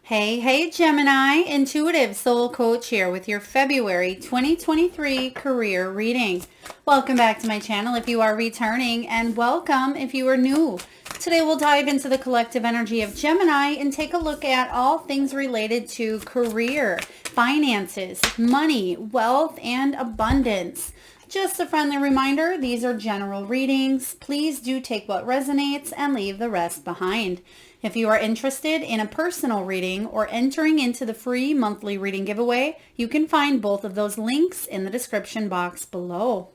Hey, Gemini, intuitive soul coach here with your February 2023 career reading. Welcome back to my channel if you are returning, and welcome if you are new. Today we'll dive into the collective energy of Gemini and take a look at all things related to career, finances, money, wealth, and abundance. Just a friendly reminder, these are general readings. Please do take what resonates and leave the rest behind. If you are interested in a personal reading or entering into the free monthly reading giveaway, you can find both of those links in the description box below.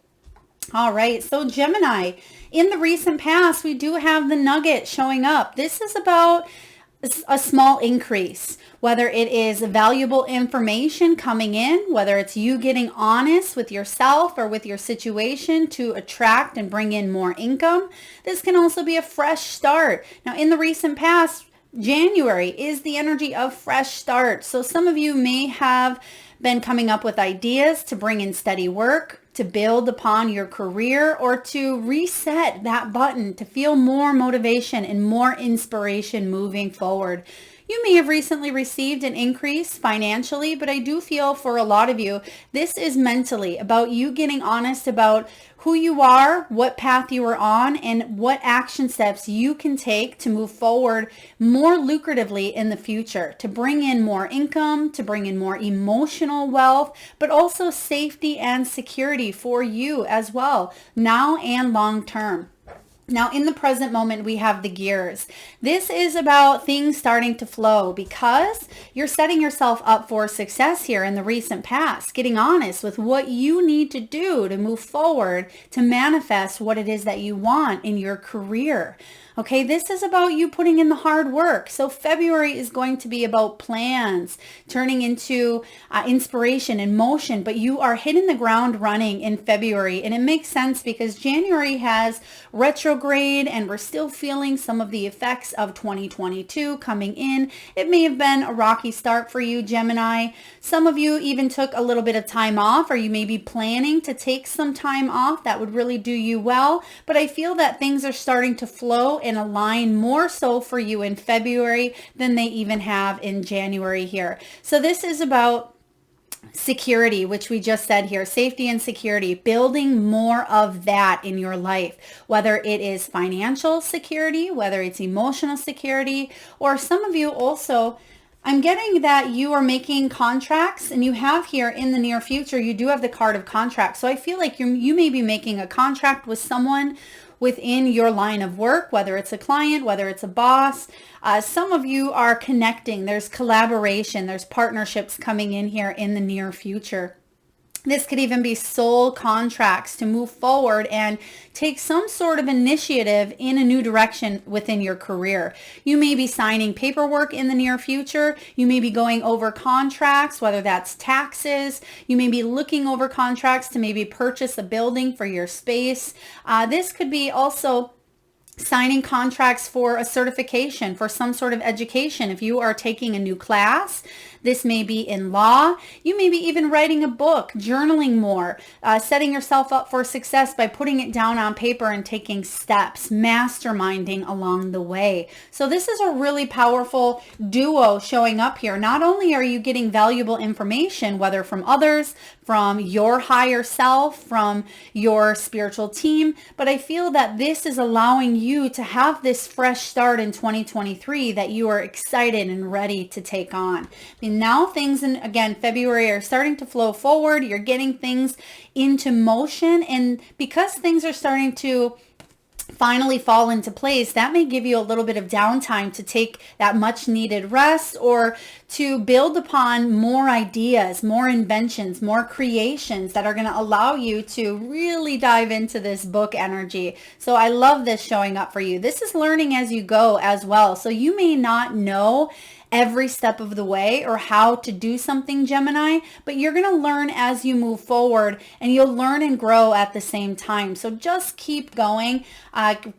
All right, so Gemini, in the recent past, we do have the nugget showing up. This is about a small increase, whether it is valuable information coming in, whether it's you getting honest with yourself or with your situation to attract and bring in more income. This can also be a fresh start. Now, in the recent past, January is the energy of fresh start. So some of you may have been coming up with ideas to bring in steady work, to build upon your career, or to reset that button to feel more motivation and more inspiration moving forward. You may have recently received an increase financially, but I do feel for a lot of you, this is mentally about you getting honest about who you are, what path you are on, and what action steps you can take to move forward more lucratively in the future, to bring in more income, to bring in more emotional wealth, but also safety and security for you as well, now and long term. Now, in the present moment, we have the gears. This is about things starting to flow because you're setting yourself up for success here in the recent past, getting honest with what you need to do to move forward, to manifest what it is that you want in your career. Okay, this is about you putting in the hard work. So February is going to be about plans, turning into inspiration and motion, but you are hitting the ground running in February. And it makes sense because January has retrograde and we're still feeling some of the effects of 2022 coming in. It may have been a rocky start for you, Gemini. Some of you even took a little bit of time off, or you may be planning to take some time off. That would really do you well. But I feel that things are starting to flow and align more so for you in February than they even have in January here. So this is about security, which we just said here, safety and security, building more of that in your life, whether it is financial security, whether it's emotional security, or some of you also, I'm getting that you are making contracts, and you have here in the near future, you do have the card of contract. So I feel like you may be making a contract with someone within your line of work, whether it's a client, whether it's a boss. Some of you are connecting. There's collaboration. There's partnerships coming in here in the near future. This could even be soul contracts to move forward and take some sort of initiative in a new direction within your career. You may be signing paperwork in the near future. You may be going over contracts, whether that's taxes. You may be looking over contracts to maybe purchase a building for your space. This could be also signing contracts for a certification, for some sort of education. If you are taking a new class, this may be in law. You may be even writing a book, journaling more, setting yourself up for success by putting it down on paper and taking steps, masterminding along the way. So this is a really powerful duo showing up here. Not only are you getting valuable information, whether from others, from your higher self, from your spiritual team, but I feel that this is allowing you to have this fresh start in 2023 that you are excited and ready to take on. Now things in, again, February are starting to flow forward. You're getting things into motion. And because things are starting to finally fall into place, that may give you a little bit of downtime to take that much needed rest, or to build upon more ideas, more inventions, more creations that are going to allow you to really dive into this book energy. So I love this showing up for you. This is learning as you go as well. So you may not know every step of the way or how to do something, Gemini, but you're going to learn as you move forward, and you'll learn and grow at the same time. So just keep going,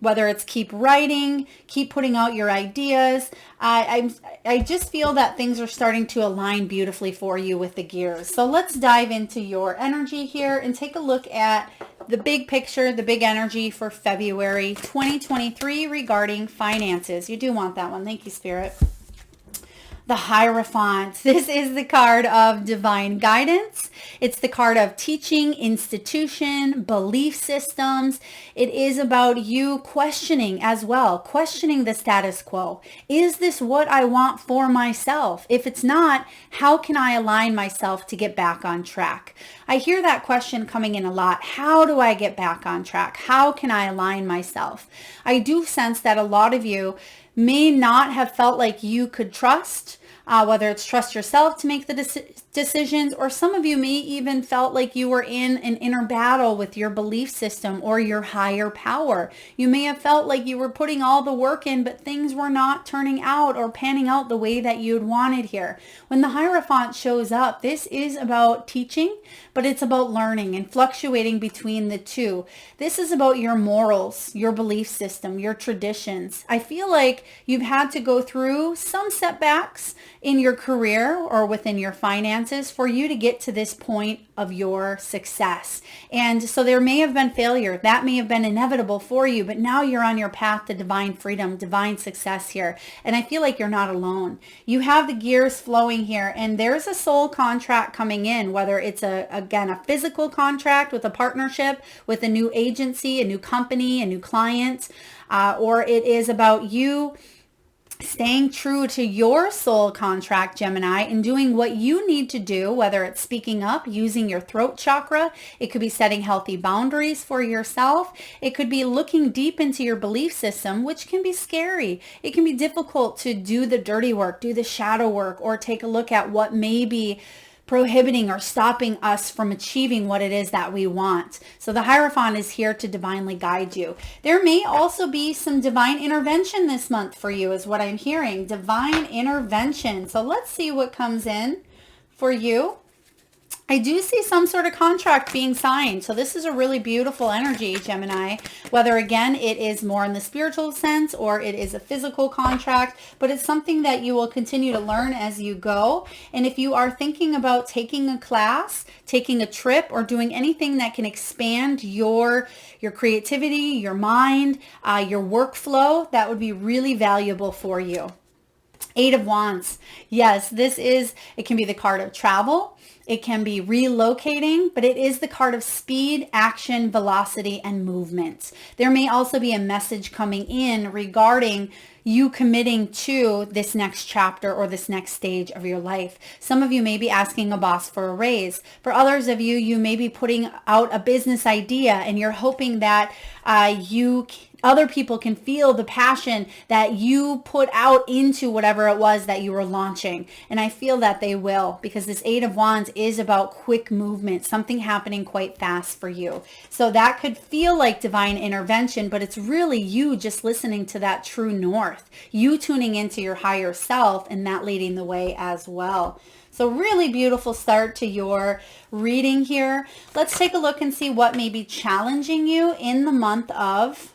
whether it's keep writing, keep putting out your ideas. I just feel that things are starting to align beautifully for you with the gears. So let's dive into your energy here and take a look at the big picture, the big energy for February 2023 regarding finances. You do want that one. Thank you, Spirit. the Hierophant. This is the card of divine guidance. It's the card of teaching, institution, belief systems. It is about you questioning as well, questioning the status quo. Is this what I want for myself? If it's not, how can I align myself to get back on track? I hear that question coming in a lot. How do I get back on track? How can I align myself? I do sense that a lot of you may not have felt like you could trust, whether it's trust yourself to make the decisions, or some of you may even felt like you were in an inner battle with your belief system or your higher power. You may have felt like you were putting all the work in, but things were not turning out or panning out the way that you'd wanted here. When the Hierophant shows up, this is about teaching, but it's about learning and fluctuating between the two. This is about your morals, your belief system, your traditions. I feel like you've had to go through some setbacks in your career or within your finances for you to get to this point of your success. And so there may have been failure. That may have been inevitable for you, but now you're on your path to divine freedom, divine success here. And I feel like you're not alone. You have the gears flowing here, and there's a soul contract coming in, whether it's again, a physical contract with a partnership, with a new agency, a new company, a new client, or it is about you staying true to your soul contract, Gemini, and doing what you need to do, whether it's speaking up, using your throat chakra. It could be setting healthy boundaries for yourself. It could be looking deep into your belief system, which can be scary. It can be difficult to do the dirty work, do the shadow work, or take a look at what may be prohibiting or stopping us from achieving what it is that we want. So the Hierophant is here to divinely guide you. There may also be some divine intervention this month for you, is what I'm hearing. Divine intervention. So let's see what comes in for you. I do see some sort of contract being signed. So this is a really beautiful energy, Gemini, whether again, it is more in the spiritual sense or it is a physical contract, but it's something that you will continue to learn as you go. And if you are thinking about taking a class, taking a trip, or doing anything that can expand your creativity, your mind, your workflow, that would be really valuable for you. 8 of Wands. Yes, it can be the card of travel. It can be relocating, but it is the card of speed, action, velocity, and movement. There may also be a message coming in regarding you committing to this next chapter or this next stage of your life. Some of you may be asking a boss for a raise. For others of you, you may be putting out a business idea and you're hoping that other people can feel the passion that you put out into whatever it was that you were launching. And I feel that they will, because this 8 of Wands is about quick movement, something happening quite fast for you. So that could feel like divine intervention, but it's really you just listening to that true north, you tuning into your higher self and that leading the way as well. So really beautiful start to your reading here. Let's take a look and see what may be challenging you in the month of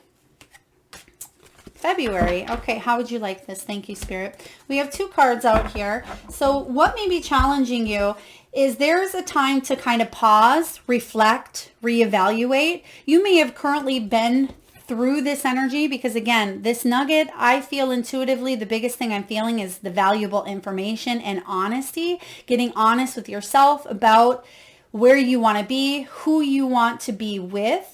February. Okay, how would you like this? Thank you, Spirit. We have 2 cards out here. So what may be challenging you is there's a time to kind of pause, reflect, reevaluate. You may have currently been through this energy because, again, this nugget, I feel intuitively the biggest thing I'm feeling is the valuable information and honesty, getting honest with yourself about where you want to be, who you want to be with,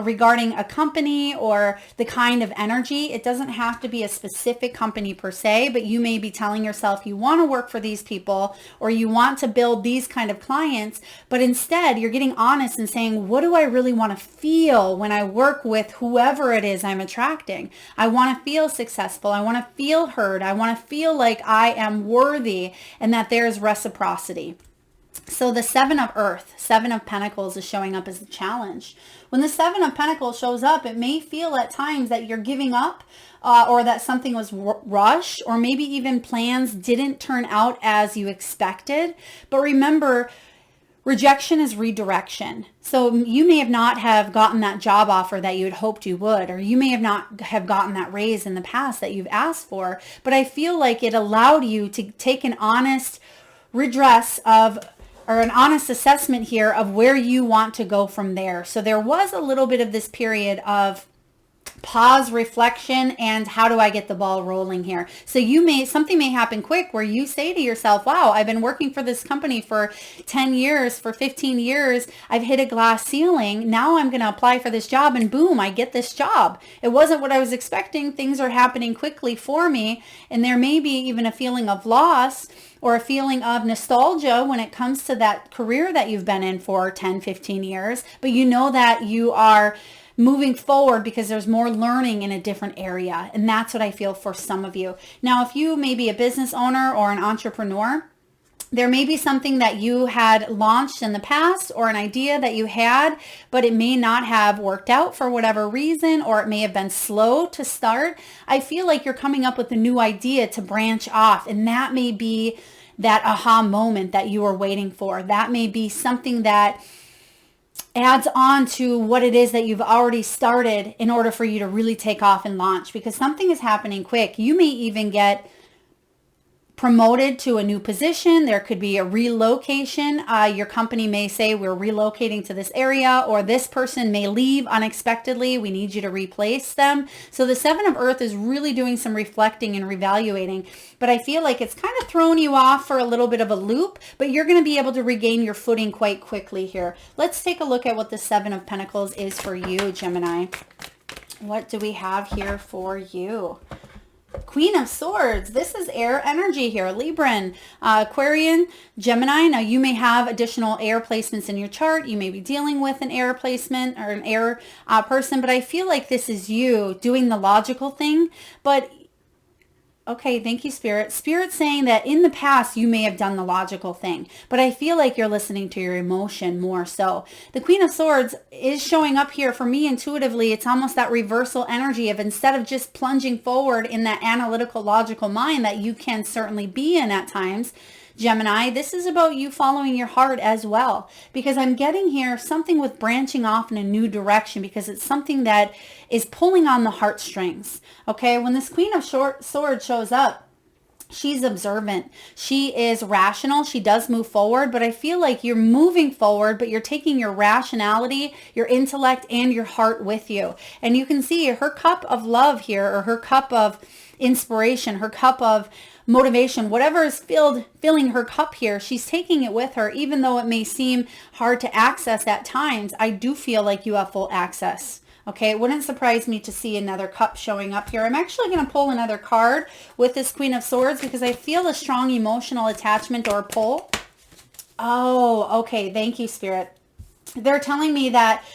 regarding a company or the kind of energy. It doesn't have to be a specific company per se, but you may be telling yourself you want to work for these people or you want to build these kind of clients, but instead you're getting honest and saying, what do I really want to feel when I work with whoever it is I'm attracting? I want to feel successful. I want to feel heard. I want to feel like I am worthy and that there's reciprocity. So the 7 of Earth, 7 of Pentacles is showing up as a challenge. When the 7 of Pentacles shows up, it may feel at times that you're giving up or that something was rushed, or maybe even plans didn't turn out as you expected. But remember, rejection is redirection. So you may have not have gotten that job offer that you had hoped you would, or you may have not have gotten that raise in the past that you've asked for. But I feel like it allowed you to take an honest redress of, or an honest assessment here of where you want to go from there. So there was a little bit of this period of pause, reflection, and how do I get the ball rolling here? So something may happen quick where you say to yourself, wow, I've been working for this company for 10 years, for 15 years. I've hit a glass ceiling. Now I'm going to apply for this job and boom, I get this job. It wasn't what I was expecting. Things are happening quickly for me. And there may be even a feeling of loss or a feeling of nostalgia when it comes to that career that you've been in for 10, 15 years. But you know that you are moving forward because there's more learning in a different area. And that's what I feel for some of you. Now, if you may be a business owner or an entrepreneur, there may be something that you had launched in the past or an idea that you had, but it may not have worked out for whatever reason, or it may have been slow to start. I feel like you're coming up with a new idea to branch off, and that may be that aha moment that you were waiting for. That may be something that adds on to what it is that you've already started in order for you to really take off and launch, because something is happening quick. You may even get promoted to a new position. There could be a relocation. Your company may say we're relocating to this area, or this person may leave unexpectedly. We need you to replace them. So the Seven of Earth is really doing some reflecting and reevaluating, but I feel like it's kind of thrown you off for a little bit of a loop, but you're going to be able to regain your footing quite quickly here. Let's take a look at what the Seven of Pentacles is for you, Gemini. What do we have here for you? Queen of Swords. This is air energy here. Libran, Aquarian, Gemini. Now you may have additional air placements in your chart. You may be dealing with an air placement or an air person, but I feel like this is you doing the logical thing. But okay, thank you, Spirit. Spirit's saying that in the past, you may have done the logical thing, but I feel like you're listening to your emotion more so. The Queen of Swords is showing up here for me intuitively. It's almost that reversal energy of, instead of just plunging forward in that analytical, logical mind that you can certainly be in at times, Gemini, this is about you following your heart as well, because I'm getting here something with branching off in a new direction, because it's something that is pulling on the heartstrings. Okay, when this Queen of Swords shows up, she's observant. She is rational. She does move forward, but I feel like you're moving forward, but you're taking your rationality, your intellect, and your heart with you. And you can see her cup of love here, or her cup of inspiration, her cup of motivation, whatever is filling her cup here, she's taking it with her. Even though it may seem hard to access at times, I do feel like you have full access. Okay, it wouldn't surprise me to see another cup showing up here. I'm actually going to pull another card with this Queen of Swords because I feel a strong emotional attachment or pull. Oh, okay. Thank you, Spirit. They're telling me that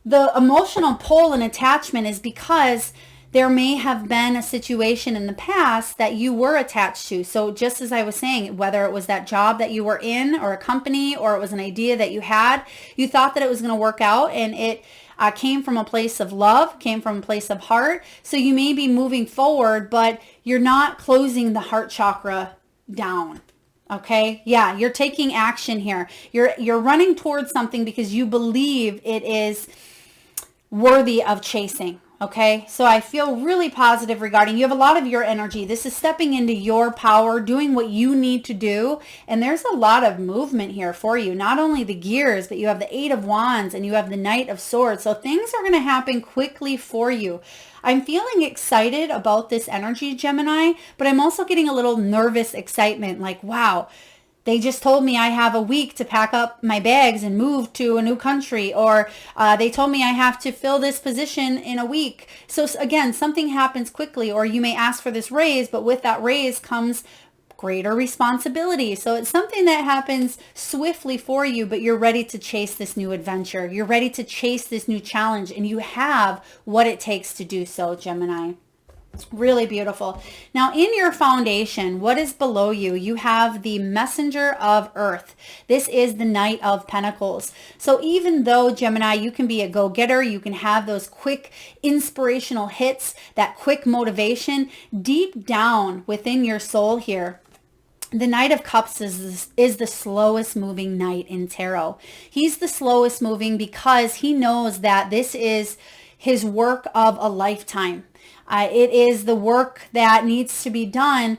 the emotional pull and attachment is because there may have been a situation in the past that you were attached to. So just as I was saying, whether it was that job that you were in, or a company, or it was an idea that you had, you thought that it was going to work out, and it came from a place of love, came from a place of heart. So you may be moving forward, but you're not closing the heart chakra down. Okay. Yeah. You're taking action here. You're running towards something because you believe it is worthy of chasing. Okay, so I feel really positive regarding, you have a lot of your energy. This is stepping into your power, doing what you need to do. And there's a lot of movement here for you. Not only the gears, but you have the Eight of Wands and you have the Knight of Swords. So things are going to happen quickly for you. I'm feeling excited about this energy, Gemini, but I'm also getting a little nervous excitement. Like, wow, they just told me I have a week to pack up my bags and move to a new country, or they told me I have to fill this position in a week. So again, something happens quickly, or you may ask for this raise, but with that raise comes greater responsibility. So it's something that happens swiftly for you, but you're ready to chase this new adventure. You're ready to chase this new challenge, and you have what it takes to do so, Gemini. Really beautiful. Now in your foundation, what is below you? You have the Messenger of Earth. This is the Knight of Pentacles. So even though, Gemini, you can be a go-getter, you can have those quick inspirational hits, that quick motivation, deep down within your soul here, the Knight of Cups is the slowest moving knight in tarot. He's the slowest moving because he knows that this is his work of a lifetime. It is the work that needs to be done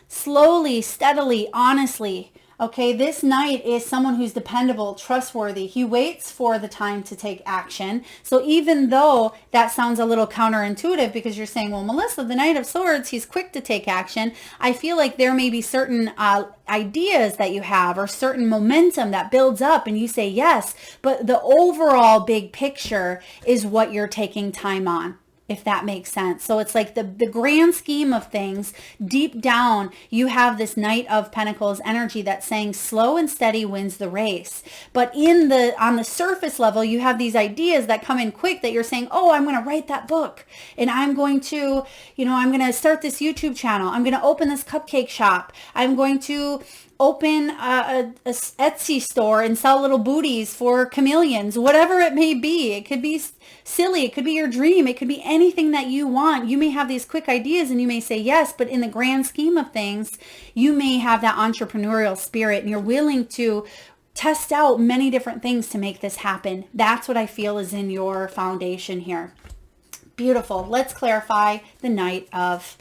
slowly, steadily, honestly, Okay, this knight is someone who's dependable, trustworthy. He waits for the time to take action. So even though that sounds a little counterintuitive because you're saying, well, Melissa, the Knight of Swords, he's quick to take action. I feel like there may be certain ideas that you have or certain momentum that builds up and you say yes, but the overall big picture is what you're taking time on, if that makes sense. So it's like the grand scheme of things, deep down, you have this Knight of Pentacles energy that's saying slow and steady wins the race. But on the surface level, you have these ideas that come in quick that you're saying, oh, I'm going to write that book and I'm going to, I'm going to start this YouTube channel. I'm going to open this cupcake shop. I'm going to open a Etsy store and sell little booties for chameleons, whatever it may be. It could be silly. It could be your dream. It could be anything that you want. You may have these quick ideas and you may say yes, but in the grand scheme of things, you may have that entrepreneurial spirit and you're willing to test out many different things to make this happen. That's what I feel is in your foundation here. Beautiful. Let's clarify the Knight of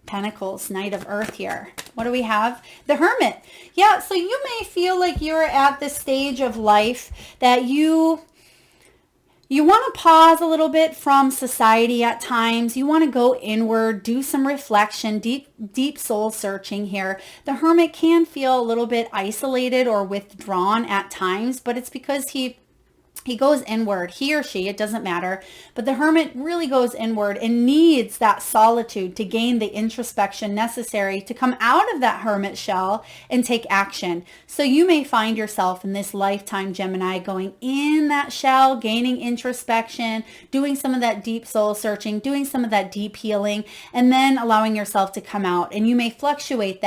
Pentacles, Knight of Earth here. What do we have? The Hermit. Yeah, so you may feel like you're at this stage of life that you want to pause a little bit from society at times. You want to go inward, do some reflection, deep soul searching here. The Hermit can feel a little bit isolated or withdrawn at times, but it's because he goes inward, he or she, it doesn't matter. But the Hermit really goes inward and needs that solitude to gain the introspection necessary to come out of that hermit shell and take action. So you may find yourself in this lifetime, Gemini, going in that shell, gaining introspection, doing some of that deep soul searching, doing some of that deep healing, and then allowing yourself to come out. And you may fluctuate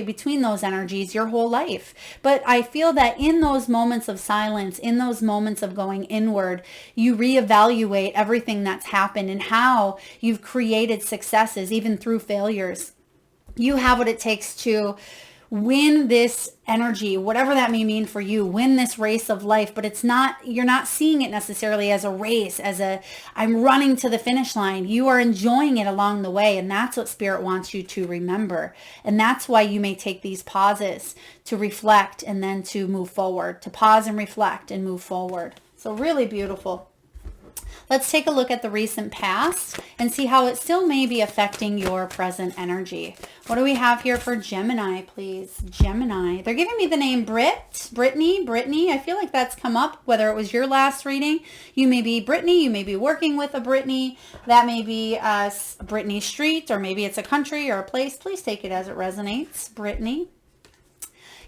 between those energies your whole life. But I feel that in those moments of silence, in those moments of going inward, you reevaluate everything that's happened and how you've created successes even through failures. You have what it takes to win this energy, whatever that may mean for you, win this race of life. But you're not seeing it necessarily as a race, I'm running to the finish line. You are enjoying it along the way. And that's what Spirit wants you to remember. And that's why you may take these pauses to reflect and then to move forward, to pause and reflect and move forward. So really beautiful. Let's take a look at the recent past and see how it still may be affecting your present energy. What do we have here for Gemini, please? Gemini. They're giving me the name Brittany. I feel like that's come up, whether it was your last reading. You may be Brittany. You may be working with a Brittany. That may be Brittany Street, or maybe it's a country or a place. Please take it as it resonates. Brittany.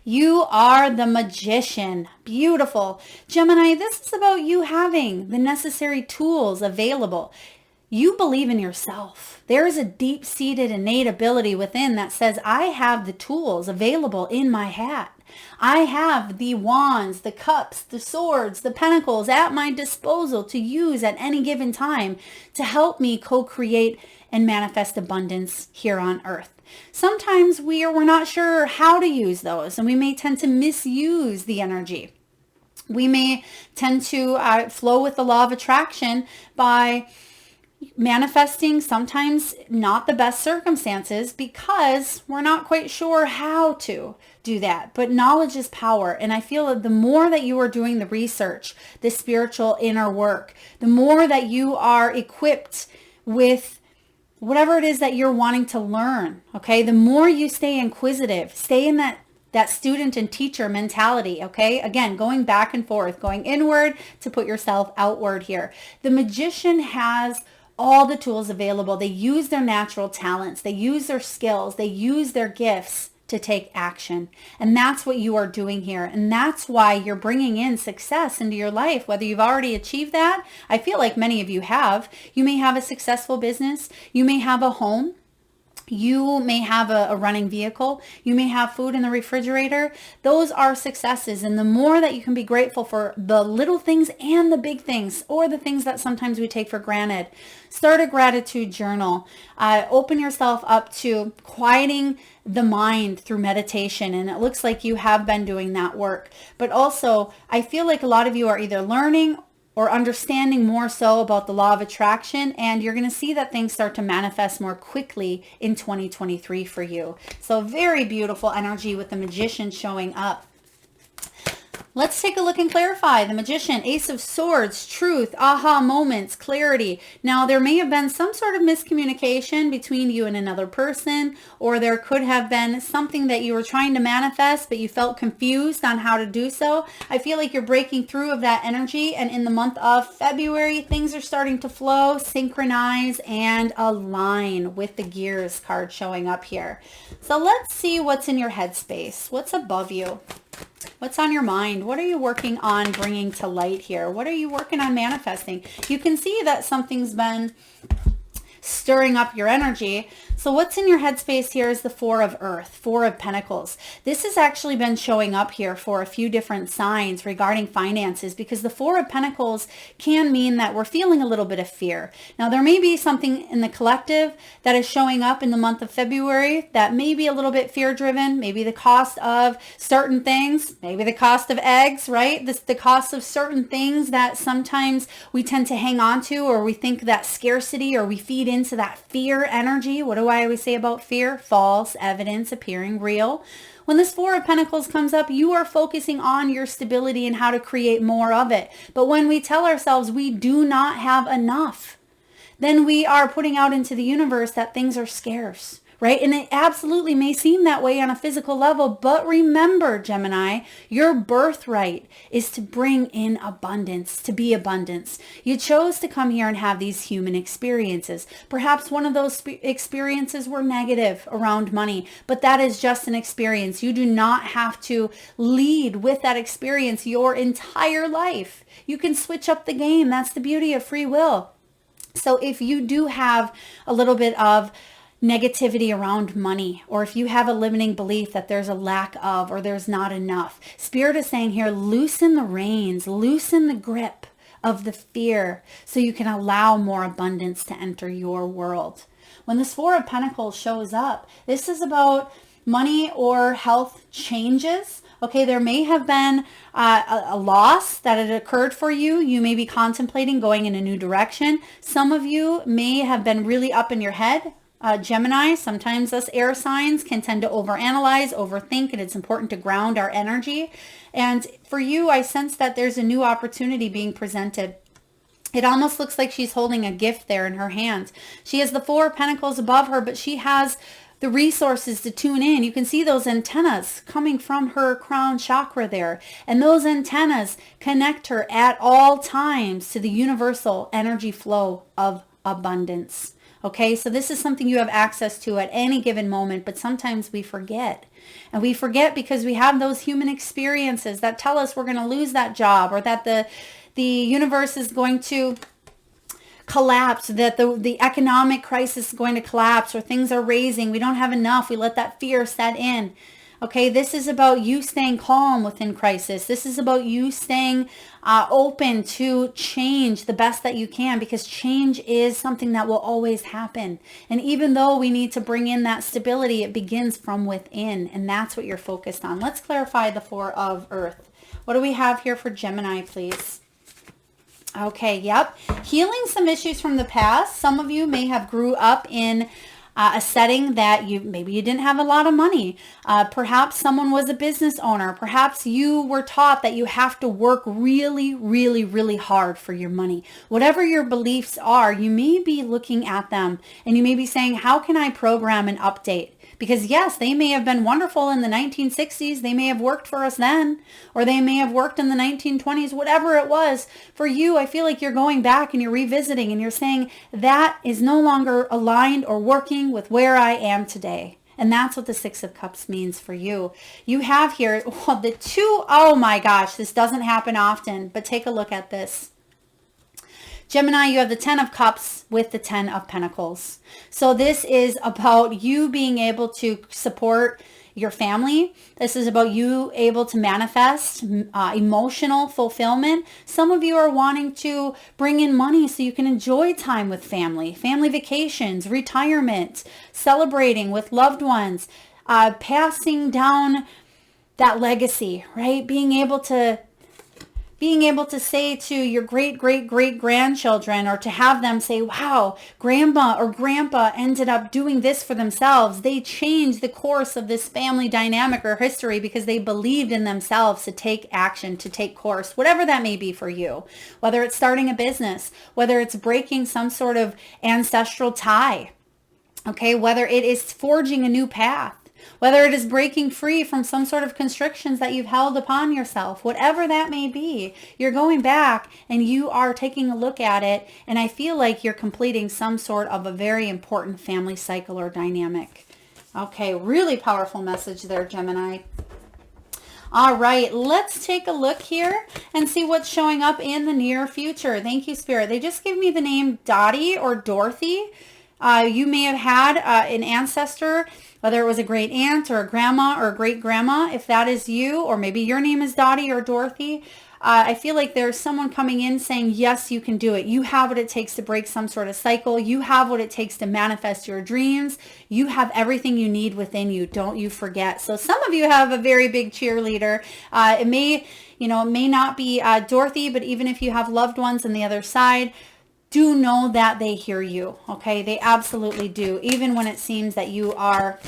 You are the Magician. Beautiful. Gemini, this is about you having the necessary tools available. You believe in yourself. There is a deep-seated innate ability within that says, I have the tools available in my hat. I have the wands, the cups, the swords, the pentacles at my disposal to use at any given time to help me co-create and manifest abundance here on earth. Sometimes we're not sure how to use those, and we may tend to misuse the energy. We may tend to flow with the law of attraction by manifesting sometimes not the best circumstances because we're not quite sure how to do that. But knowledge is power. And I feel that the more that you are doing the research, the spiritual inner work, the more that you are equipped with whatever it is that you're wanting to learn, okay? The more you stay inquisitive, stay in that student and teacher mentality, okay? Again, going back and forth, going inward to put yourself outward here. The Magician has all the tools available. They use their natural talents. They use their skills. They use their gifts to take action. And that's what you are doing here. And that's why you're bringing in success into your life. Whether you've already achieved that, I feel like many of you have. You may have a successful business. You may have a home. You may have a running vehicle. You may have food in the refrigerator. Those are successes. And the more that you can be grateful for the little things and the big things, or the things that sometimes we take for granted. Start a gratitude journal. Open yourself up to quieting the mind through meditation. And it looks like you have been doing that work. But also, I feel like a lot of you are either learning or understanding more so about the law of attraction, and you're going to see that things start to manifest more quickly in 2023 for you. So very beautiful energy with the Magician showing up. Let's take a look and clarify. The Magician, Ace of Swords, truth, aha moments, clarity. Now, there may have been some sort of miscommunication between you and another person, or there could have been something that you were trying to manifest, but you felt confused on how to do so. I feel like you're breaking through of that energy, and in the month of February, things are starting to flow, synchronize, and align with the Gears card showing up here. So let's see what's in your headspace. What's above you? What's on your mind? What are you working on bringing to light here? What are you working on manifesting? You can see that something's been stirring up your energy. So what's in your headspace here is the Four of Earth, Four of Pentacles. This has actually been showing up here for a few different signs regarding finances, because the Four of Pentacles can mean that we're feeling a little bit of fear. Now, there may be something in the collective that is showing up in the month of February that may be a little bit fear-driven, maybe the cost of certain things, maybe the cost of eggs, right? The cost of certain things that sometimes we tend to hang on to, or we think that scarcity, or we feed into that fear energy. What do I always say about fear? False evidence appearing real. When this Four of Pentacles comes up, you are focusing on your stability and how to create more of it. But when we tell ourselves we do not have enough, then we are putting out into the universe that things are scarce, right? And it absolutely may seem that way on a physical level, but remember, Gemini, your birthright is to bring in abundance, to be abundance. You chose to come here and have these human experiences. Perhaps one of those experiences were negative around money, but that is just an experience. You do not have to lead with that experience your entire life. You can switch up the game. That's the beauty of free will. So if you do have a little bit of negativity around money, or if you have a limiting belief that there's a lack of, or there's not enough, Spirit is saying here, loosen the reins, loosen the grip of the fear so you can allow more abundance to enter your world. When this Four of Pentacles shows up, this is about money or health changes. Okay, there may have been a loss that had occurred for you. You may be contemplating going in a new direction. Some of you may have been really up in your head. Gemini, sometimes us air signs can tend to overanalyze, overthink, and it's important to ground our energy. And for you, I sense that there's a new opportunity being presented. It almost looks like she's holding a gift there in her hand. She has the Four of Pentacles above her, but she has the resources to tune in. You can see those antennas coming from her crown chakra there. And those antennas connect her at all times to the universal energy flow of abundance. Okay, so this is something you have access to at any given moment, but sometimes we forget. And we forget because we have those human experiences that tell us we're going to lose that job, or that the universe is going to collapse, that the economic crisis is going to collapse, or things are raising. We don't have enough. We let that fear set in. Okay, this is about you staying calm within crisis. This is about you staying open to change the best that you can, because change is something that will always happen. And even though we need to bring in that stability, it begins from within, and that's what you're focused on. Let's clarify the Four of Earth. What do we have here for Gemini, please? Okay, yep. Healing some issues from the past. Some of you may have grew up in a setting that maybe you didn't have a lot of money. Perhaps someone was a business owner. Perhaps you were taught that you have to work really, really, really hard for your money. Whatever your beliefs are, you may be looking at them and you may be saying, how can I program and update? Because yes, they may have been wonderful in the 1960s. They may have worked for us then, or they may have worked in the 1920s, whatever it was. For you, I feel like you're going back and you're revisiting and you're saying that is no longer aligned or working with where I am today. And that's what the Six of Cups means for you. You have here, well, the two, oh my gosh, this doesn't happen often, but take a look at this. Gemini, you have the Ten of Cups with the Ten of Pentacles. So this is about you being able to support your family. This is about you able to manifest emotional fulfillment. Some of you are wanting to bring in money so you can enjoy time with family vacations, retirement, celebrating with loved ones, passing down that legacy, right? Being able to being able to say to your great-great-great-grandchildren, or to have them say, wow, grandma or grandpa ended up doing this for themselves. They changed the course of this family dynamic or history because they believed in themselves to take action, to take course, whatever that may be for you. Whether it's starting a business, whether it's breaking some sort of ancestral tie, okay, whether it is forging a new path, whether it is breaking free from some sort of constrictions that you've held upon yourself, whatever that may be, you're going back and you are taking a look at it. And I feel like you're completing some sort of a very important family cycle or dynamic. Okay, really powerful message there, Gemini. All right, let's take a look here and see what's showing up in the near future. Thank you, Spirit. They just gave me the name Dottie or Dorothy. You may have had an ancestor, whether it was a great aunt or a grandma or a great grandma. If that is you, or maybe your name is Dottie or Dorothy, I feel like there's someone coming in saying, yes, you can do it. You have what it takes to break some sort of cycle. You have what it takes to manifest your dreams. You have everything you need within you. Don't you forget. So some of you have a very big cheerleader. It may not be Dorothy, but even if you have loved ones on the other side, do know that they hear you, okay? They absolutely do. Even when it seems that you are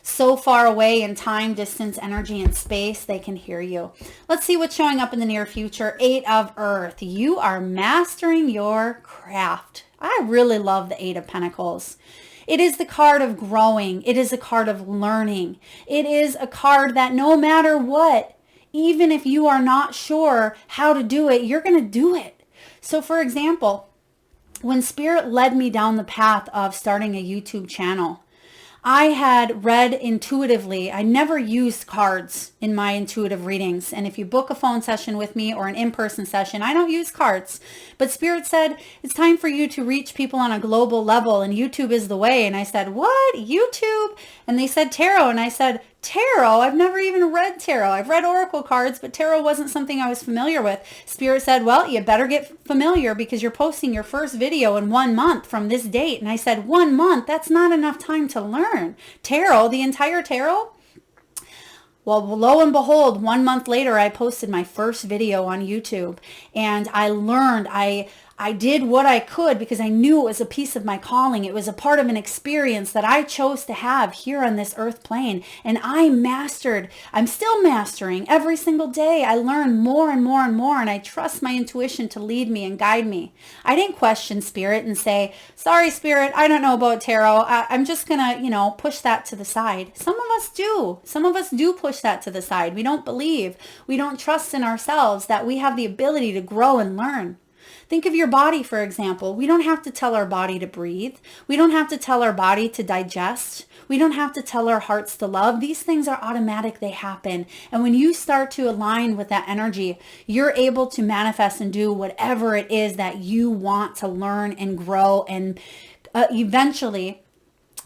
so far away in time, distance, energy, and space, they can hear you. Let's see what's showing up in the near future. 8 of Earth. You are mastering your craft. I really love the 8 of Pentacles. It is the card of growing. It is a card of learning. It is a card that no matter what, even if you are not sure how to do it, you're going to do it. So for example, when Spirit led me down the path of starting a YouTube channel, I had read intuitively. I never used cards in my intuitive readings. And if you book a phone session with me or an in-person session, I don't use cards. But Spirit said, it's time for you to reach people on a global level, and YouTube is the way. And I said, what? YouTube? And they said tarot. And I said, tarot? I've never even read tarot. I've read oracle cards, but tarot wasn't something I was familiar with. Spirit said, well, you better get familiar because you're posting your first video in 1 month from this date. And I said, 1 month? That's not enough time to learn. Tarot, the entire tarot? Well, lo and behold, 1 month later, I posted my first video on YouTube, and I learned, I did what I could because I knew it was a piece of my calling. It was a part of an experience that I chose to have here on this earth plane. And I'm still mastering every single day. I learn more and more and more, and I trust my intuition to lead me and guide me. I didn't question Spirit and say, sorry, Spirit, I don't know about tarot. I'm just going to, push that to the side. Some of us do. Some of us do push that to the side. We don't believe. We don't trust in ourselves that we have the ability to grow and learn. Think of your body, for example. We don't have to tell our body to breathe. We don't have to tell our body to digest. We don't have to tell our hearts to love. These things are automatic. They happen. And when you start to align with that energy, you're able to manifest and do whatever it is that you want to learn and grow. And eventually,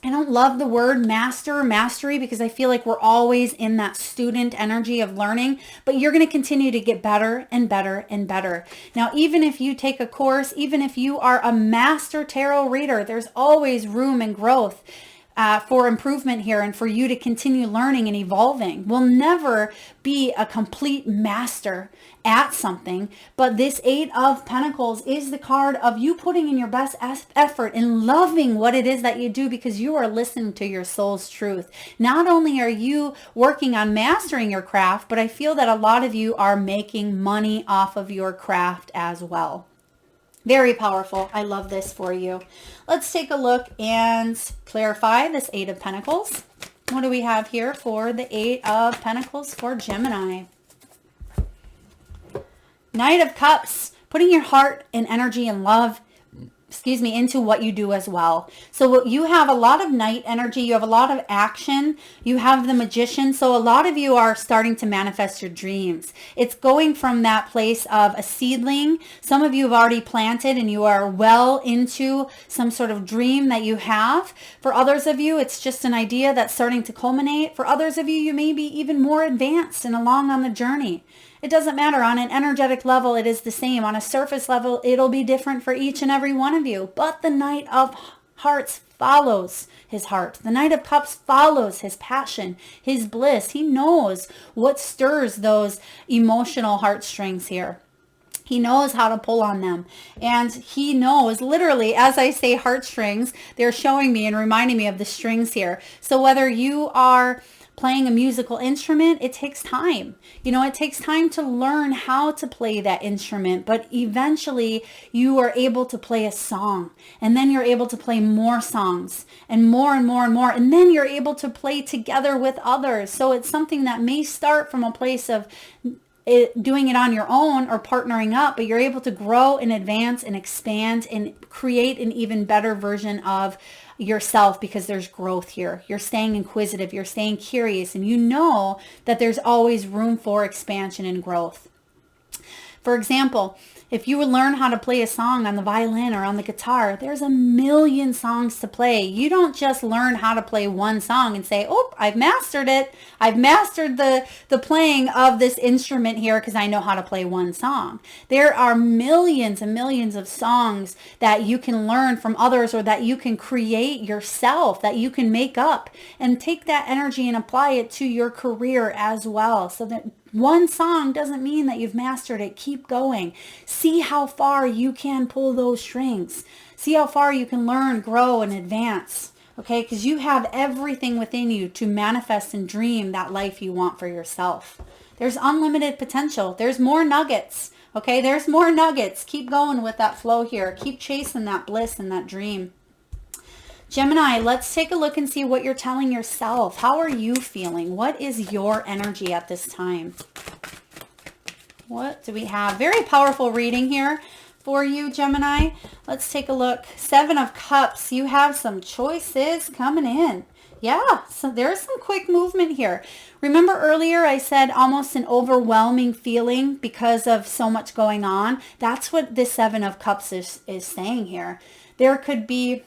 I don't love the word mastery because I feel like we're always in that student energy of learning, but you're going to continue to get better and better and better. Now, even if you take a course, even if you are a master tarot reader, there's always room and growth for improvement here, and for you to continue learning and evolving. We'll never be a complete master at something, but this 8 of Pentacles is the card of you putting in your best effort and loving what it is that you do because you are listening to your soul's truth. Not only are you working on mastering your craft, but I feel that a lot of you are making money off of your craft as well. Very powerful. I love this for you. Let's take a look and clarify this 8 of Pentacles. What do we have here for the 8 of Pentacles for Gemini? Knight of Cups, putting your heart and energy and love, into what you do as well. So you have a lot of Knight energy. You have a lot of action. You have the Magician. So a lot of you are starting to manifest your dreams. It's going from that place of a seedling. Some of you have already planted and you are well into some sort of dream that you have. For others of you, it's just an idea that's starting to culminate. For others of you, you may be even more advanced and along on the journey. It doesn't matter. On an energetic level, it is the same. On a surface level, it'll be different for each and every one of you. But the Knight of Hearts follows his heart. The Knight of Cups follows his passion, his bliss. He knows what stirs those emotional heartstrings here. He knows how to pull on them. And he knows, literally, as I say heartstrings, they're showing me and reminding me of the strings here. So whether you are playing a musical instrument, it takes time. It takes time to learn how to play that instrument, but eventually you are able to play a song, and then you're able to play more songs and more and more and more, and then you're able to play together with others. So it's something that may start from a place of doing it on your own or partnering up, but you're able to grow and advance and expand and create an even better version of yourself because there's growth here. You're staying inquisitive, you're staying curious, and you know that there's always room for expansion and growth. For example, if you would learn how to play a song on the violin or on the guitar, there's a million songs to play. You don't just learn how to play one song and say, oh, I've mastered it. I've mastered the playing of this instrument here because I know how to play one song. There are millions and millions of songs that you can learn from others or that you can create yourself, that you can make up, and take that energy and apply it to your career as well. So that one song doesn't mean that you've mastered it. Keep going. See how far you can pull those strings. See how far you can learn, grow, and advance. Okay, because you have everything within you to manifest and dream that life you want for yourself. There's unlimited potential. There's more nuggets. Okay, there's more nuggets. Keep going with that flow here. Keep chasing that bliss and that dream. Gemini, let's take a look and see what you're telling yourself. How are you feeling? What is your energy at this time? What do we have? Very powerful reading here for you, Gemini. Let's take a look. 7 of Cups. You have some choices coming in. Yeah, so there's some quick movement here. Remember earlier I said almost an overwhelming feeling because of so much going on? That's what this 7 of Cups is saying here. There could be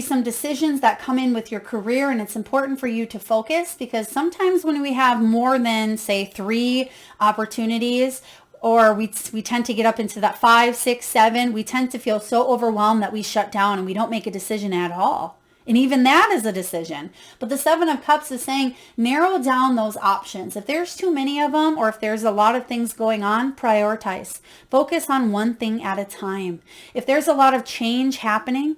some decisions that come in with your career, and it's important for you to focus because sometimes when we have more than, say, 3 opportunities, or we tend to get up into that 5, 6, 7, we tend to feel so overwhelmed that we shut down and we don't make a decision at all. And even that is a decision. But the 7 of Cups is saying, narrow down those options. If there's too many of them, or if there's a lot of things going on, prioritize. Focus on one thing at a time. If there's a lot of change happening,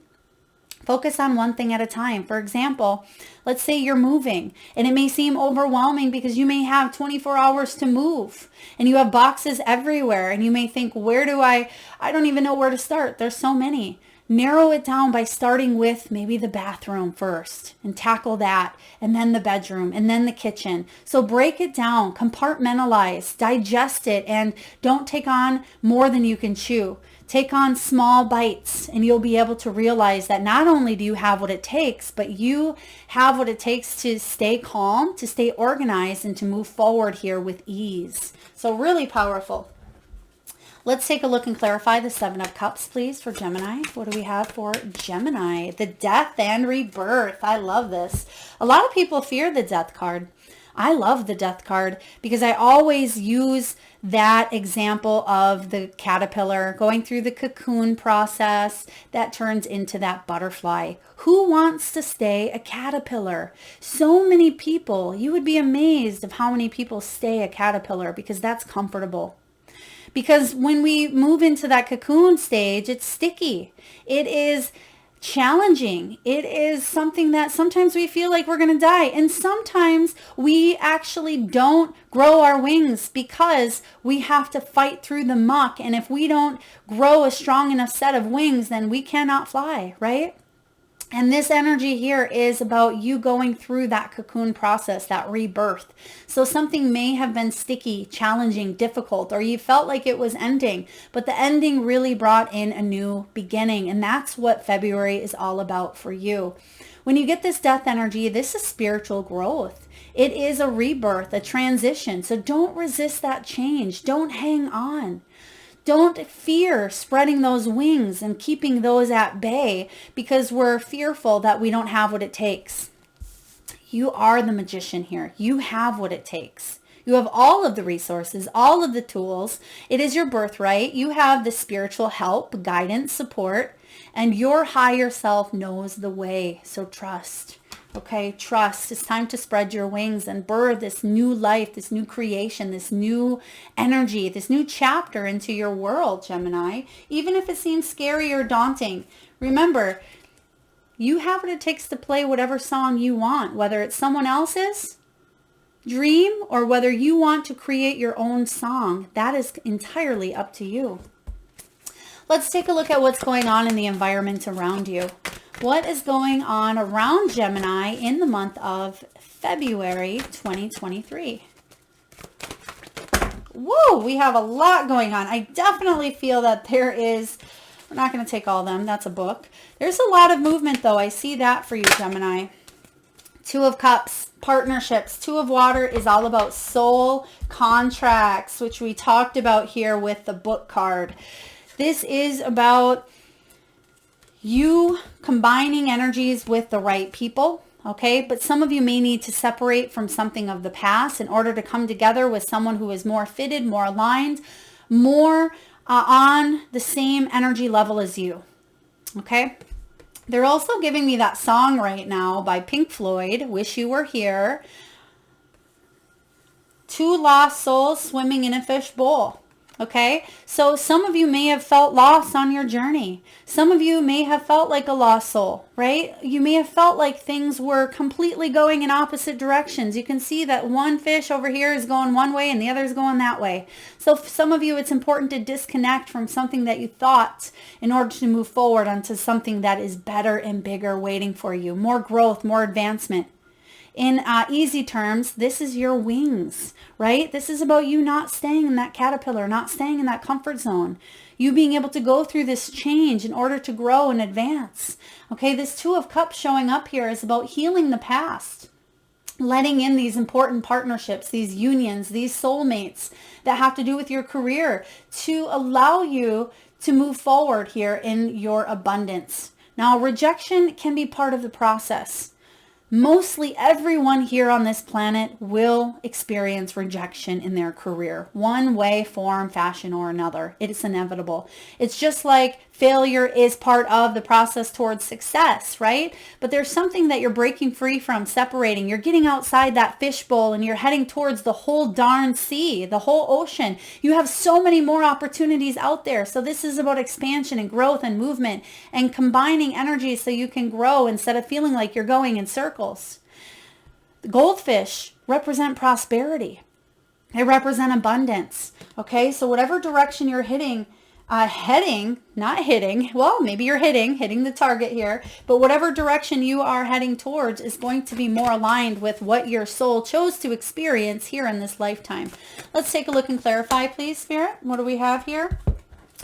focus on one thing at a time. For example, let's say you're moving and it may seem overwhelming because you may have 24 hours to move and you have boxes everywhere and you may think, I don't even know where to start. There's so many. Narrow it down by starting with maybe the bathroom first and tackle that, and then the bedroom, and then the kitchen. So break it down, compartmentalize, digest it, and don't take on more than you can chew. Take on small bites, and you'll be able to realize that not only do you have what it takes, but you have what it takes to stay calm, to stay organized, and to move forward here with ease. So really powerful. Let's take a look and clarify the 7 of Cups, please, for Gemini. What do we have for Gemini? The Death and Rebirth. I love this. A lot of people fear the Death card. I love the Death card because I always use that example of the caterpillar going through the cocoon process that turns into that butterfly. Who wants to stay a caterpillar? So many people. You would be amazed of how many people stay a caterpillar because that's comfortable. Because when we move into that cocoon stage, it's sticky. It is challenging. It is something that sometimes we feel like we're going to die. And sometimes we actually don't grow our wings because we have to fight through the muck. And if we don't grow a strong enough set of wings, then we cannot fly, right? And this energy here is about you going through that cocoon process, that rebirth. So something may have been sticky, challenging, difficult, or you felt like it was ending, but the ending really brought in a new beginning. And that's what February is all about for you. When you get this death energy, this is spiritual growth. It is a rebirth, a transition. So don't resist that change. Don't hang on. Don't fear spreading those wings and keeping those at bay because we're fearful that we don't have what it takes. You are the magician here. You have what it takes. You have all of the resources, all of the tools. It is your birthright. You have the spiritual help, guidance, support, and your higher self knows the way. So trust. Okay, trust. It's time to spread your wings and birth this new life, this new creation, this new energy, this new chapter into your world, Gemini. Even if it seems scary or daunting, remember, you have what it takes to play whatever song you want, whether it's someone else's dream or whether you want to create your own song. That is entirely up to you. Let's take a look at what's going on in the environment around you. What is going on around Gemini in the month of February 2023? Whoa, we have a lot going on. I definitely feel that there is, we're not going to take all of them. That's a book. There's a lot of movement though. I see that for you, Gemini. Two of Cups, partnerships. Two of Water is all about soul contracts, which we talked about here with the book card. This is about you combining energies with the right people, okay? But some of you may need to separate from something of the past in order to come together with someone who is more fitted, more aligned, more on the same energy level as you, okay? They're also giving me that song right now by Pink Floyd, Wish You Were Here. Two lost souls swimming in a fishbowl. Okay, so some of you may have felt lost on your journey. Some of you may have felt like a lost soul, right? You may have felt like things were completely going in opposite directions. You can see that one fish over here is going one way and the other is going that way. So for some of you, it's important to disconnect from something that you thought in order to move forward onto something that is better and bigger waiting for you. More growth, more advancement. In easy terms, this is your wings, right? This is about you not staying in that caterpillar, not staying in that comfort zone. You being able to go through this change in order to grow and advance. Okay, this Two of Cups showing up here is about healing the past. Letting in these important partnerships, these unions, these soulmates that have to do with your career to allow you to move forward here in your abundance. Now, rejection can be part of the process. Mostly everyone here on this planet will experience rejection in their career, one way, form, fashion, or another. It is inevitable. It's just like failure is part of the process towards success, right? But there's something that you're breaking free from, separating. You're getting outside that fishbowl and you're heading towards the whole darn sea, the whole ocean. You have so many more opportunities out there. So this is about expansion and growth and movement and combining energy so you can grow instead of feeling like you're going in circles. The goldfish represent prosperity. They represent abundance. Okay, so whatever direction you're hitting, well, maybe you're hitting the target here, but whatever direction you are heading towards is going to be more aligned with what your soul chose to experience here in this lifetime. Let's take a look and clarify, please, Spirit. What do we have here?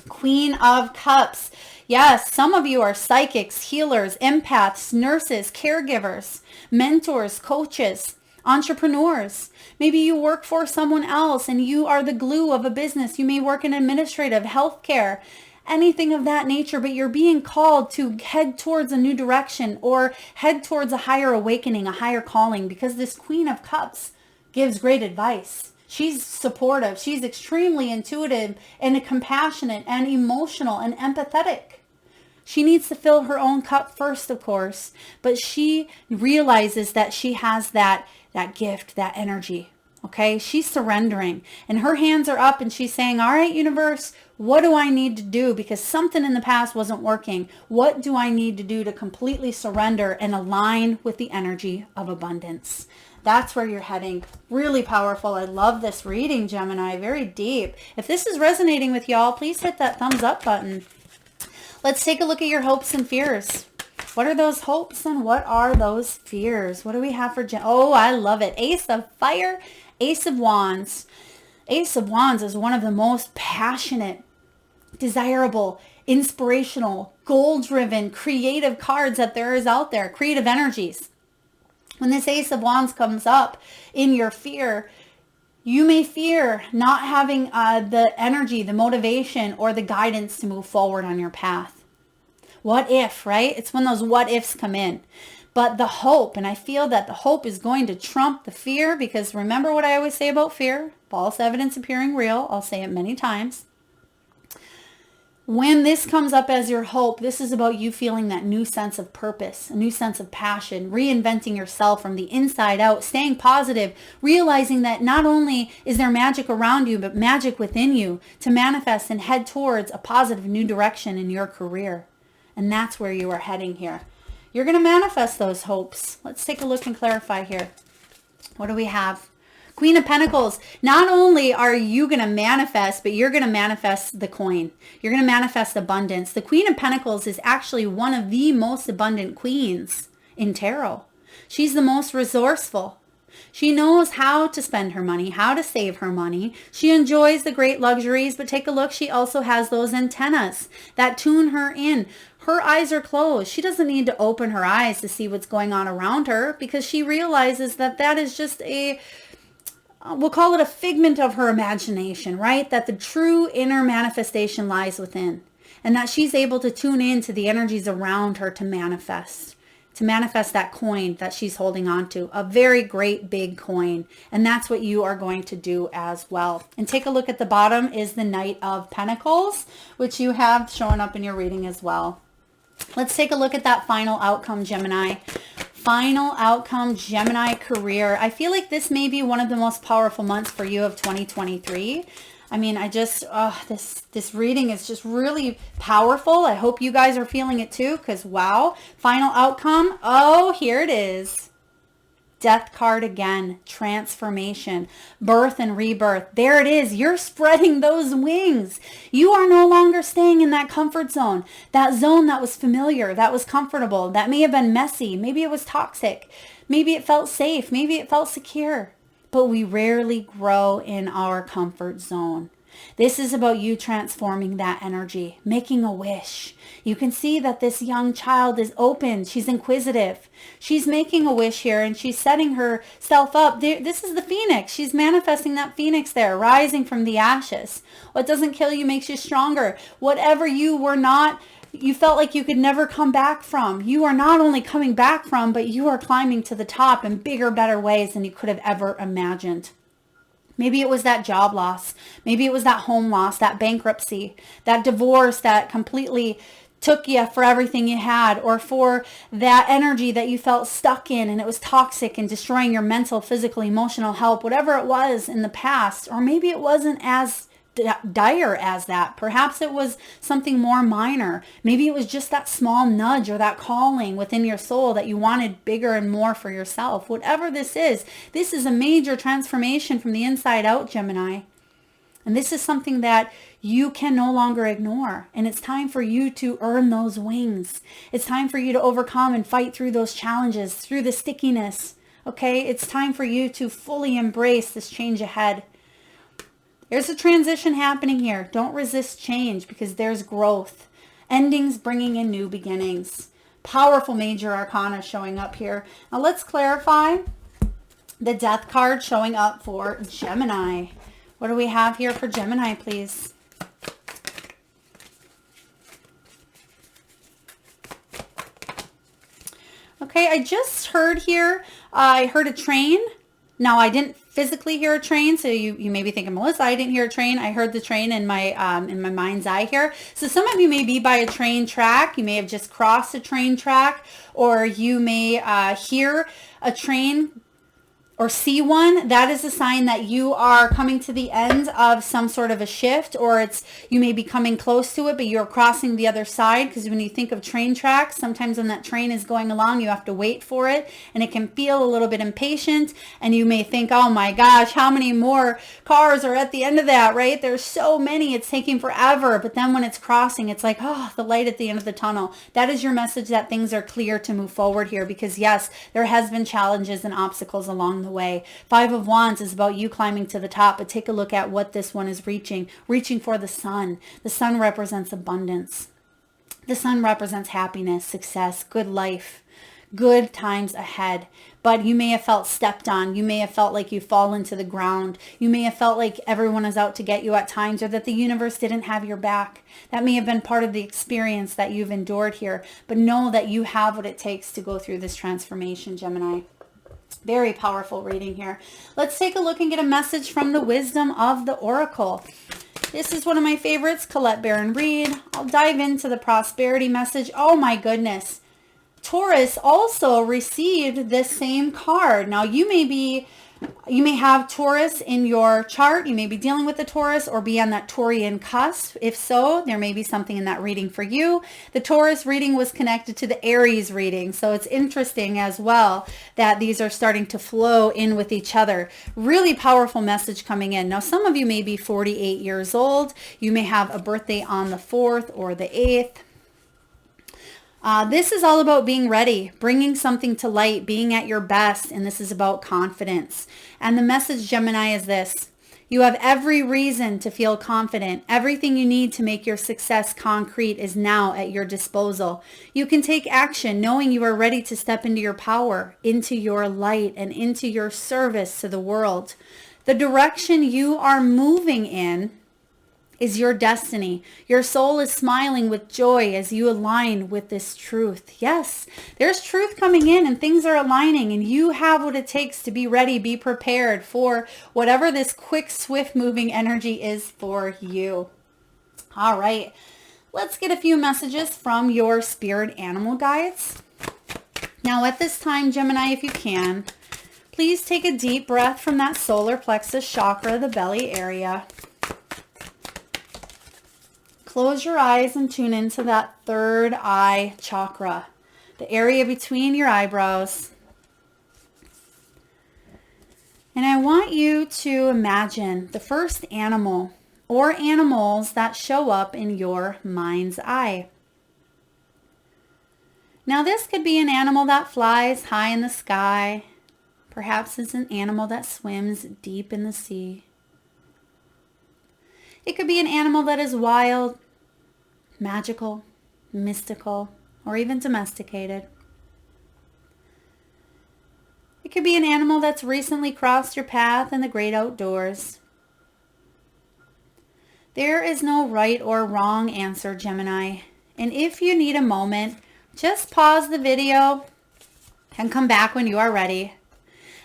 Queen of Cups. Yes, some of you are psychics, healers, empaths, nurses, caregivers, mentors, coaches, entrepreneurs. Maybe you work for someone else and you are the glue of a business. You may work in administrative, healthcare, anything of that nature, but you're being called to head towards a new direction or head towards a higher awakening, a higher calling, because this Queen of Cups gives great advice. She's supportive. She's extremely intuitive and compassionate and emotional and empathetic. She needs to fill her own cup first, of course, but she realizes that she has that gift, that energy. Okay, she's surrendering and her hands are up and she's saying, all right, universe, what do I need to do? Because something in the past wasn't working. What do I need to do to completely surrender and align with the energy of abundance? That's where you're heading. Really powerful. I love this reading, Gemini. Very deep. If this is resonating with y'all, please hit that thumbs up button. Let's take a look at your hopes and fears. What are those hopes and what are those fears? What do we have for Oh, I love it. Ace of Fire, Ace of Wands. Ace of Wands is one of the most passionate, desirable, inspirational, goal-driven, creative cards that there is out there. Creative energies. When this Ace of Wands comes up in your fear, you may fear not having the energy, the motivation, or the guidance to move forward on your path. What if, right? It's when those what ifs come in. But the hope, and I feel that the hope is going to trump the fear, because remember what I always say about fear, false evidence appearing real. I'll say it many times. When this comes up as your hope, this is about you feeling that new sense of purpose, a new sense of passion, reinventing yourself from the inside out, staying positive, realizing that not only is there magic around you, but magic within you to manifest and head towards a positive new direction in your career. And that's where you are heading here. You're going to manifest those hopes. Let's take a look and clarify here. What do we have? Queen of Pentacles. Not only are you going to manifest, but you're going to manifest the coin. You're going to manifest abundance. The Queen of Pentacles is actually one of the most abundant queens in tarot. She's the most resourceful. She knows how to spend her money, how to save her money. She enjoys the great luxuries, but take a look. She also has those antennas that tune her in. Her eyes are closed. She doesn't need to open her eyes to see what's going on around her, because she realizes that that is just we'll call it a figment of her imagination, right? That the true inner manifestation lies within, and that she's able to tune in to the energies around her to manifest that coin that she's holding on to, a very great big coin. And that's what you are going to do as well. And take a look at the bottom is the Knight of Pentacles, which you have showing up in your reading as well. Let's take a look at that final outcome, Gemini. Final outcome, Gemini career. I feel like this may be one of the most powerful months for you of 2023. I mean, this reading is just really powerful. I hope you guys are feeling it too, because wow. Final outcome. Oh, here it is. Death card again. Transformation. Birth and rebirth. There it is. You're spreading those wings. You are no longer staying in that comfort zone. That zone that was familiar, that was comfortable, that may have been messy. Maybe it was toxic. Maybe it felt safe. Maybe it felt secure. But we rarely grow in our comfort zone. This is about you transforming that energy, making a wish. You can see that this young child is open. She's inquisitive. She's making a wish here, and she's setting herself up. This is the phoenix. She's manifesting that phoenix there, rising from the ashes. What doesn't kill you makes you stronger. Whatever you felt like you could never come back from, you are not only coming back from, but you are climbing to the top in bigger, better ways than you could have ever imagined. Maybe it was that job loss. Maybe it was that home loss, that bankruptcy, that divorce that completely took you for everything you had, or for that energy that you felt stuck in and it was toxic and destroying your mental, physical, emotional health, whatever it was in the past. Or maybe it wasn't as dire as that. Perhaps it was something more minor. Maybe it was just that small nudge or that calling within your soul that you wanted bigger and more for yourself. Whatever this is a major transformation from the inside out, Gemini. And this is something that you can no longer ignore. And it's time for you to earn those wings. It's time for you to overcome and fight through those challenges, through the stickiness. Okay? It's time for you to fully embrace this change ahead. There's a transition happening here. Don't resist change, because there's growth. Endings bringing in new beginnings. Powerful major arcana showing up here. Now let's clarify the Death card showing up for Gemini. What do we have here for Gemini, please? Okay, I just heard here, I heard a train. Now, I didn't physically hear a train, so you may be thinking, Melissa, I didn't hear a train. I heard the train in my mind's eye here. So some of you may be by a train track. You may have just crossed a train track, or you may hear a train or see one. That is a sign that you are coming to the end of some sort of a shift, or you may be coming close to it, but you're crossing the other side. Because when you think of train tracks, sometimes when that train is going along, you have to wait for it, and it can feel a little bit impatient, and you may think, oh my gosh, how many more cars are at the end of that, right? There's so many, it's taking forever. But then when it's crossing, it's like, oh, the light at the end of the tunnel. That is your message that things are clear to move forward here, because yes, there has been challenges and obstacles along the way. Five of Wands is about you climbing to the top, but take a look at what this one is reaching for the sun. The sun represents abundance. The sun represents happiness, success, good life, good times ahead. But you may have felt stepped on. You may have felt like you fall into the ground. You may have felt like everyone is out to get you at times, or that the universe didn't have your back. That may have been part of the experience that you've endured here. But know that you have what it takes to go through this transformation, Gemini. Very powerful reading here. Let's take a look and get a message from the wisdom of the Oracle. This is one of my favorites, Colette Baron Reed. I'll dive into the prosperity message. Oh my goodness. Taurus also received this same card. Now you may have Taurus in your chart. You may be dealing with a Taurus or be on that Taurian cusp. If so, there may be something in that reading for you. The Taurus reading was connected to the Aries reading. So it's interesting as well that these are starting to flow in with each other. Really powerful message coming in. Now, some of you may be 48 years old. You may have a birthday on the 4th or the 8th. This is all about being ready, bringing something to light, being at your best, and this is about confidence. And the message, Gemini, is this. You have every reason to feel confident. Everything you need to make your success concrete is now at your disposal. You can take action knowing you are ready to step into your power, into your light, and into your service to the world. The direction you are moving in is your destiny. Your soul is smiling with joy as you align with this truth. Yes, there's truth coming in and things are aligning, and you have what it takes to be ready, be prepared for whatever this quick, swift moving energy is for you. All right, let's get a few messages from your spirit animal guides. Now at this time, Gemini, if you can, please take a deep breath from that solar plexus chakra, the belly area. Close your eyes and tune into that third eye chakra, the area between your eyebrows. And I want you to imagine the first animal or animals that show up in your mind's eye. Now this could be an animal that flies high in the sky. Perhaps it's an animal that swims deep in the sea. It could be an animal that is wild, magical, mystical, or even domesticated. It could be an animal that's recently crossed your path in the great outdoors. There is no right or wrong answer, Gemini. And if you need a moment, just pause the video and come back when you are ready.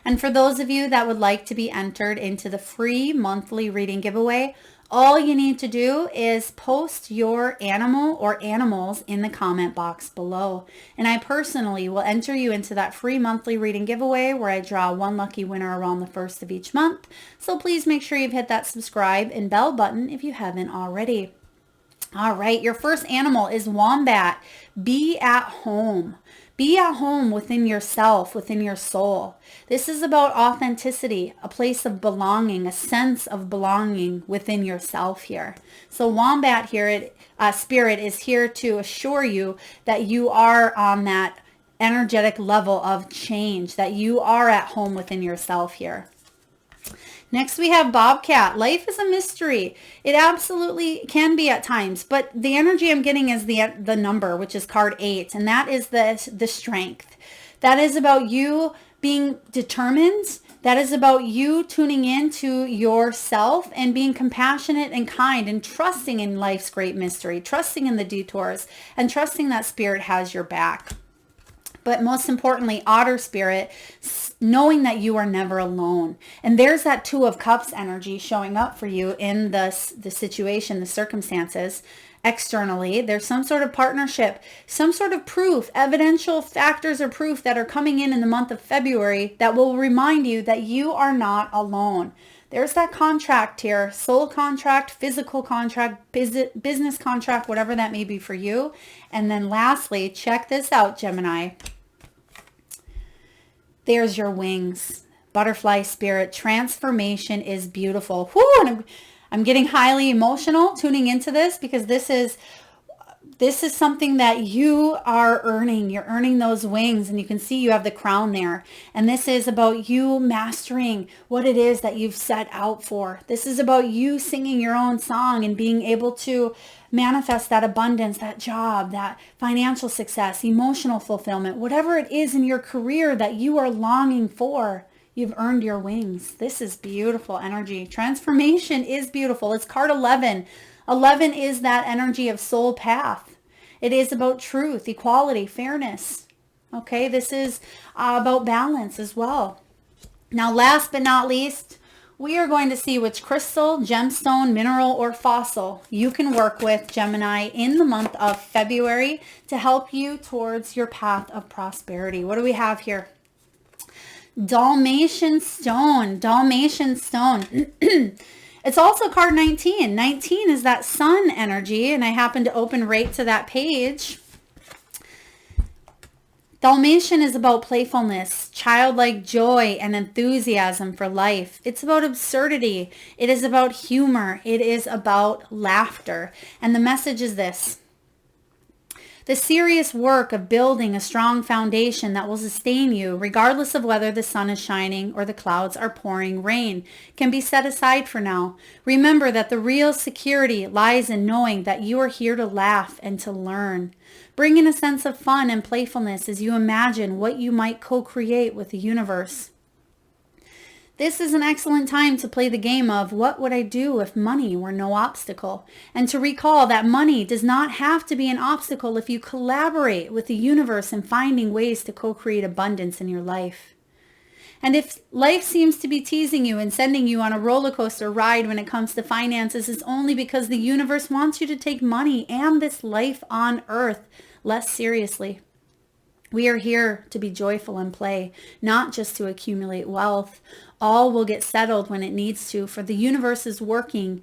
And for those of you that would like to be entered into the free monthly reading giveaway, all you need to do is post your animal or animals in the comment box below. And I personally will enter you into that free monthly reading giveaway where I draw one lucky winner around the 1st of each month. So please make sure you've hit that subscribe and bell button if you haven't already. All right, your first animal is wombat. Be at home. Be at home within yourself, within your soul. This is about authenticity, a place of belonging, a sense of belonging within yourself here. So wombat here, spirit is here to assure you that you are on that energetic level of change, that you are at home within yourself here. Next we have bobcat. Life is a mystery. It absolutely can be at times, but the energy I'm getting is the number, which is card 8, and that is the strength. That is about you being determined. That is about you tuning into yourself and being compassionate and kind and trusting in life's great mystery, trusting in the detours, and trusting that spirit has your back. But most importantly, otter spirit, knowing that you are never alone. And there's that 2 of Cups energy showing up for you in the situation, the circumstances. Externally, there's some sort of partnership, some sort of proof, evidential factors or proof that are coming in the month of February that will remind you that you are not alone. There's that contract here, soul contract, physical contract, business contract, whatever that may be for you. And then lastly, check this out, Gemini. There's your wings. Butterfly spirit. Transformation is beautiful. Whew, and I'm getting highly emotional tuning into this because this is something that you are earning. You're earning those wings, and you can see you have the crown there. And this is about you mastering what it is that you've set out for. This is about you singing your own song and being able to manifest that abundance, that job, that financial success, emotional fulfillment, whatever it is in your career that you are longing for. You've earned your wings. This is beautiful energy. Transformation is beautiful. It's card 11. 11 is that energy of soul path. It is about truth, equality, fairness. Okay, this is about balance as well. Now, last but not least, we are going to see which crystal, gemstone, mineral, or fossil you can work with, Gemini, in the month of February to help you towards your path of prosperity. What do we have here? Dalmatian stone. Dalmatian stone. It's also card 19. 19 is that sun energy, and I happen to open right to that page. Dalmatian is about playfulness, childlike joy, and enthusiasm for life. It's about absurdity. It is about humor. It is about laughter. And the message is this: the serious work of building a strong foundation that will sustain you, regardless of whether the sun is shining or the clouds are pouring rain, can be set aside for now. Remember that the real security lies in knowing that you are here to laugh and to learn. Bring in a sense of fun and playfulness as you imagine what you might co-create with the universe. This is an excellent time to play the game of what would I do if money were no obstacle, and to recall that money does not have to be an obstacle if you collaborate with the universe in finding ways to co-create abundance in your life. And if life seems to be teasing you and sending you on a roller coaster ride when it comes to finances, it's only because the universe wants you to take money and this life on earth less seriously. We are here to be joyful and play, not just to accumulate wealth. All will get settled when it needs to, for the universe is working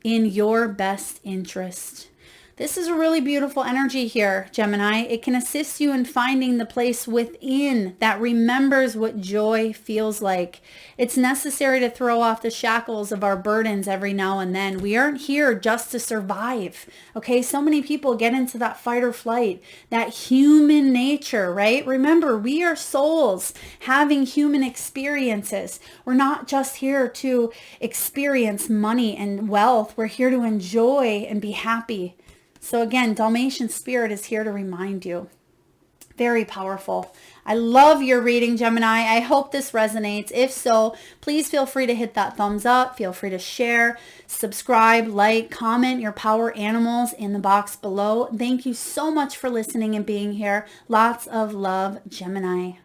in your best interest. This is a really beautiful energy here, Gemini. It can assist you in finding the place within that remembers what joy feels like. It's necessary to throw off the shackles of our burdens every now and then. We aren't here just to survive. Okay, so many people get into that fight or flight, that human nature, right? Remember, we are souls having human experiences. We're not just here to experience money and wealth. We're here to enjoy and be happy. So again, Dalmatian spirit is here to remind you. Very powerful. I love your reading, Gemini. I hope this resonates. If so, please feel free to hit that thumbs up. Feel free to share, subscribe, like, comment your power animals in the box below. Thank you so much for listening and being here. Lots of love, Gemini.